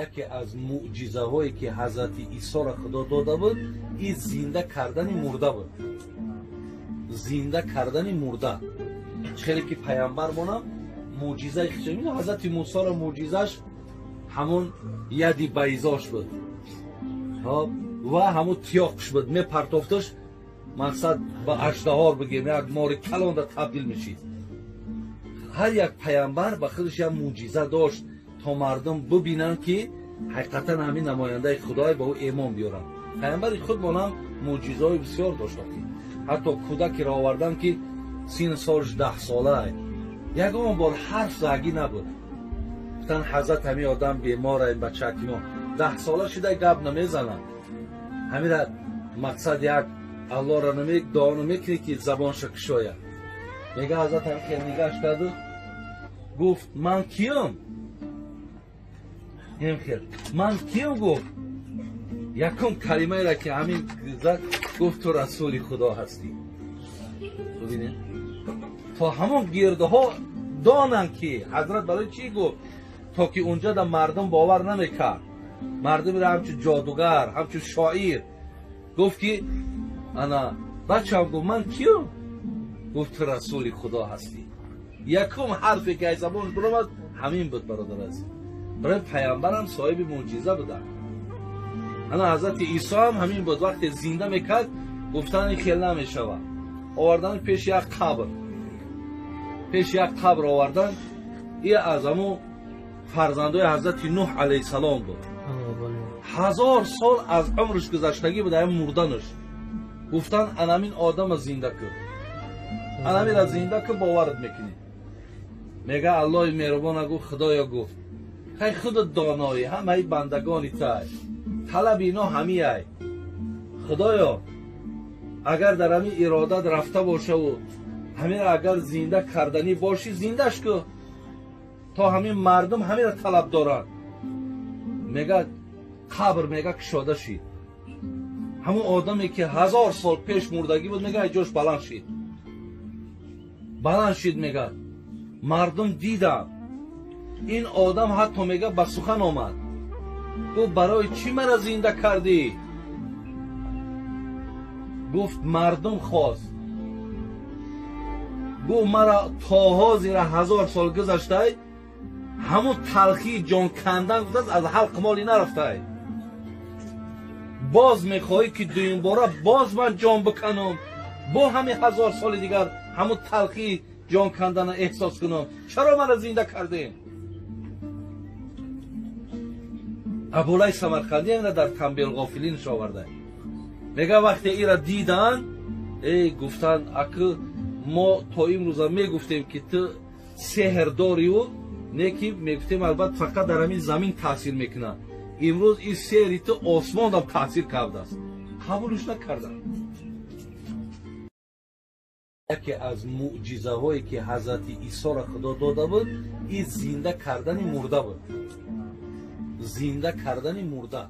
یکی از معجزه هایی که حضرت عیسی را خدا داده بود این زنده کردن مرده بود. زنده کردن مرده. خیلی که پیامبر مونم معجزه خیلی حضرت موسی را معجزش همون یدی بیضاش بود و همون تیاقش بود می پرتافتش مقصد با اژدها بگیم یک مار کلان را تبدیل میشید. هر یک پیامبر به خودش یک معجزه داشت تا مردم ببینن که حقیقتا همین نماینده خدای به او ایمان بیارن. پیامبر خود مونم معجزه‌های بسیار داشت. حتی کودکی را آوردن که سین سالش 10 ساله یگان بار حرف زگی نبود. گفتن حضرت همین آدم بیماره این بچه که ما 10 ساله شده گپ نمیزنن. همین را مقصد یک الله را نمیک دعا نمیکنه که زبانش کشاید. میگه حضرت هم خیلی نگاش کرد گفت من کیم؟ من کیم گفت؟ یکم کلمه را که همین گفت تو رسول خدا هستی. ببینید تا همون گرده ها دانن که حضرت برای چی گفت تا که اونجا در مردم باور نمیکرد. مردم را همچون جادوگر همچون شاعر گفت که انا بچه هم گفت من کیم؟ گفت تو رسول خدا هستی. یکم حرفی که از زبان برآمد همین بود برادر عزیز. برای پیامبر هم صاحب معجزه بودن. انا حضرت عیسی هم همین بود. وقتی زنده میکرد گفتن خیلی نمیشود آوردن پیش یک قبر. پیش یک قبر آوردن. این از همون فرزندای حضرت نوح علیه السلام بود. 1000 سال از عمرش گذشتگی بود این مردنش. گفتن انامین آدم زنده کرد. انامین را زنده که باورت میکنی. میگه الله مهربان گفت خدایا گفت خیلی خودت دانایی همه بندگانی تای طلب اینا همی ای خدایا اگر در همین ارادت رفته باشه و همین اگر زنده کردنی باشی زندهش که تا همین مردم همین را طلب دارن. میگه قبر میگه کشاده شید. همون آدمی که 1000 سال پیش مردگی بود میگه جوش بلند شید. بلند شید میگه مردم دیدم این آدم حتی میگه به سخن آمد گفت برای چی مرا زنده کردی؟ گفت مردم خواست. گفت مرا تاها زیر 1000 سال گذشته همون تلخی جان کندن گفت از حلق مالی نرفته. باز میخواهی که دویم باره باز من جان بکنم با همین 1000 سال دیگر همون تلخی جان کندن احساس کنم. چرا من را زنده کردین؟ ابولای سمرقندی اینه در تنبیه الغافلینش آورده. میگه وقتی ای را دیدن گفتن اکه ما تا امروز میگفتیم که تو سحر داری و نیکی میگفتیم البته فقط در همین زمین تاثیر میکنه. امروز این سحری تو آسمان هم تاثیر کرده است. قبولش نکردن. یکی از معجزه هایی که حضرت عیسی را خدا داده بود این زنده کردن مرده بود. زنده کردن مرده.